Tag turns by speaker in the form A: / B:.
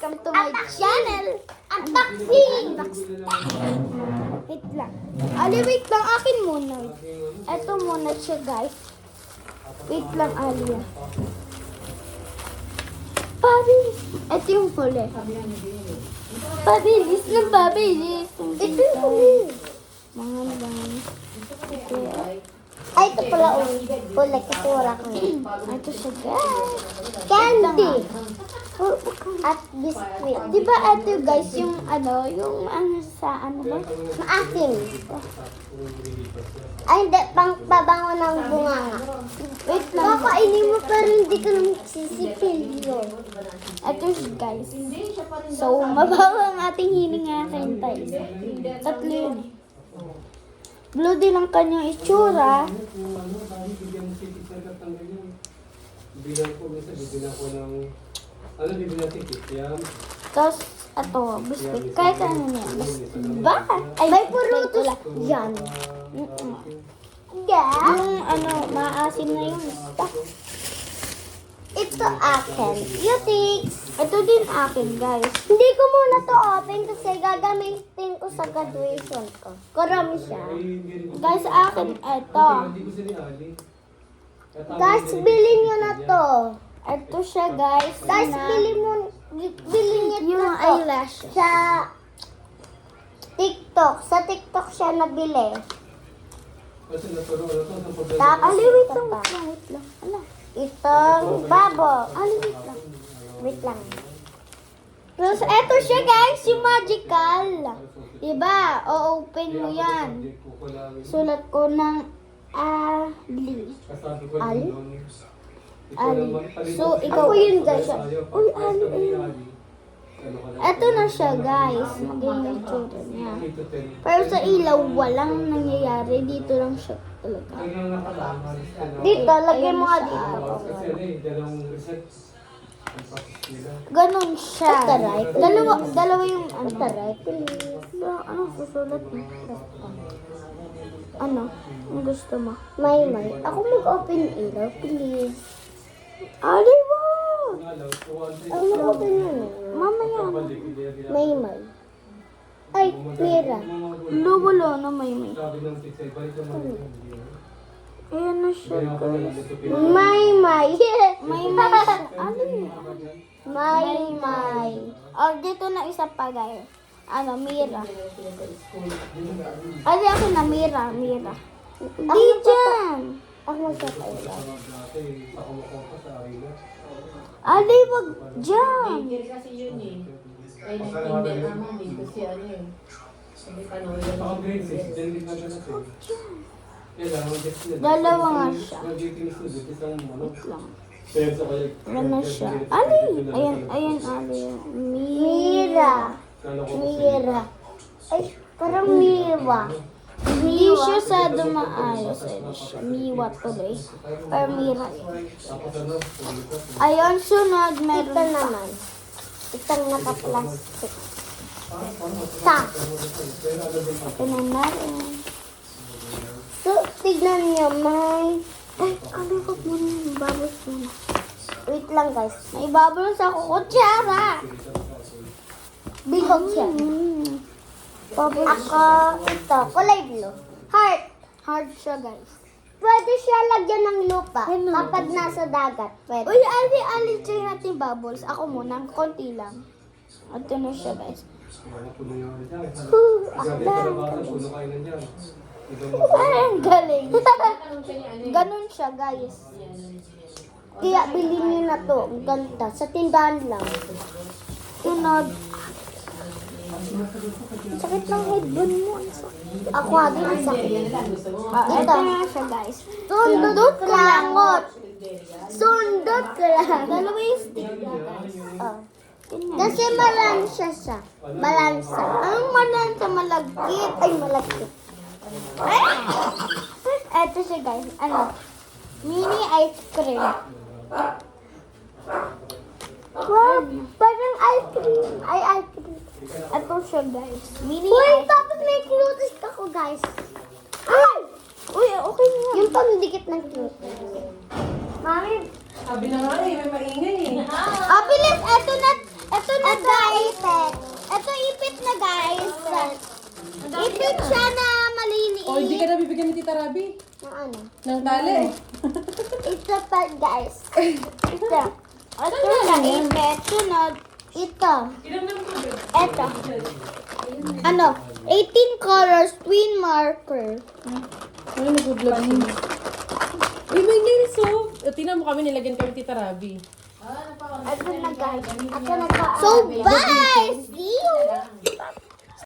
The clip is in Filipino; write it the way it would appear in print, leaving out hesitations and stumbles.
A: Welcome to my channel.
B: Unboxing!
A: Wait lang. Ali, wait lang. Akin muna. Ito muna siya, guys. Wait lang, Alia. Pabilis. Ito yung huli. Pabilis ng pabilis.
B: Ito yung huli.
A: Mga lang.
B: Ay, ito pala huli kasi wala kang
A: Ito siya, guys.
B: candy. At biscuit.
A: Di ba ito, guys, yung sa ano ba?
B: Maasim. Ay, hindi. Pangpabango ng bunganga.
A: Wait lang.
B: Kakainin mo pero hindi ka naman sisipil yun.
A: Ito siya, guys. So, mabawa ang ating hininga kayo, guys. Tatlo yun. Blue din ang kanyang itsura.
C: Bilang ko minsan, bibilang ko ng, bibilang ticket, yan.
A: Tapos, ito, biscuit. Kahit ano niya. Ba? Ay,
B: May purutos yan. Yeah.
A: Yung maasim na yung stuff.
B: Ito akin. Cutics.
A: Ito din akin, guys.
B: Hindi ko muna to open kasi gagamitin ko sa graduation ko. Karami siya.
A: Guys, akin, ito.
C: Hindi ko sila ali.
B: Guys, bilhin nyo na to.
A: Ito siya, guys.
B: Guys, bilhin nyo
A: Yung
B: na to.
A: eyelashes.
B: Sa TikTok. Sa TikTok siya nabili.
C: Kasi naturo na to sa pagdala.
B: Tapos,
A: Ali, wait
B: ito
A: lang,
B: pa.
A: wait lang. Ala.
B: Itong babo.
A: Ali, wait lang.
B: Wait lang.
A: Tapos, eto siya, guys, yung magical. Diba? O-open mo yan. Sulat ko ng Ali.
B: Ali?
A: Ali. So, ikaw.
B: Ako yun, guys.
A: Uy, Ali, ayun. Eto na siya, guys. Maging itsura niya. Pero sa ilaw, walang nangyayari. Dito lang siya talaga.
B: Dito, lagay mo nga dito.
C: Kasi dalawang reset.
A: Ganon siya.
B: Taray.
A: Dalawa yung ano.
B: Taray, please.
A: Anong susulat mo? Ano? Ang gusto mo?
B: May. Ako mag-open ilaw, please.
A: Ali, wow!
B: Ako mag-open yun.
A: Mamaya.
B: May. Ay, Mira.
A: Luwalo na may.
C: Sabi ng teacher, balik naman yung
A: Ayan na siya, guys.
B: May.
A: May siya. Ano yun?
B: May.
A: Oh, dito na isa pa, guys. Mira. Ali, ako na, Mira. Di dyan.
B: Ako magkakailan.
A: Ali, wag dyan.
D: Kasi yun eh. Ay, hindi naman eh. Kasi ano yun. Sabi panoorin
C: Ako
D: lang.
C: grade 6, then hindi na natin.
A: Dalawa nga siya.
C: Lang.
A: Ayan na siya. Ali. Ayan, Ali.
B: Mira. Ay, parang Miwa.
A: Hindi siya sa dumaayos. Ayan siya. Miwa tuloy. Or Mira. Ayun, sunod.
B: Ito
A: Meron pa.
B: naman. Itong naka-plastic. Ta.
A: Ito na natin.
B: So, tignan nyo, may...
A: Ay, wag muna yung bubbles muna.
B: Wait lang, guys.
A: May bubbles ako. Kutsara.
B: Bilog siya.
A: Bubbles.
B: Ako, ito, kulay blue. Heart.
A: Hard siya, guys.
B: Pwede siya lagyan ng lupa
A: Ano?
B: kapag nasa dagat. Pwede.
A: Uy, Ali, try natin bubbles. Ako muna, konti lang. Ito na siya, guys. Ay, ang galing. Ganon siya, guys.
B: Kaya bilhin nyo na to. Ang ganda. Sa tindahan lang.
A: Sunod.
B: Ang sakit ng headband mo. Ang sakit. Ako agad ang sakit.
A: Ito na siya, guys.
B: Sundot klangot. Sundot klangot.
A: Dalawa yung stick niya, guys.
B: Oh.
A: Tingnan.
B: Kasi malansya siya. Balansa.
A: Anong mananta malagkit?
B: Ay, malagkit.
A: Ito siya, guys. Mini ice cream.
B: Wow, parang ice cream. Ay, ice cream.
A: Ito siya, guys. Mini
B: Uy,
A: ice
B: tapos may cutest ako, guys. Ay!
A: Uy, okay na.
B: Yung pangdikit ng cutest. Mami,
D: Sabi na nga eh, may maingay eh.
A: Bilis. Ito na, guys.
E: Rabi.
B: Ng ano?
E: Ng tali.
B: Ito pa, guys. Ito. Ito na ipet. Sunod. Ito. Ito. Ano? 18 colors, twin marker.
E: Ano nag-vlog niya? Uy, may nails oh. Tingnan mo kami, nilagyan kami Tita Rabi.
B: Ito na, guys. Ito na, guys. So, bye! See you!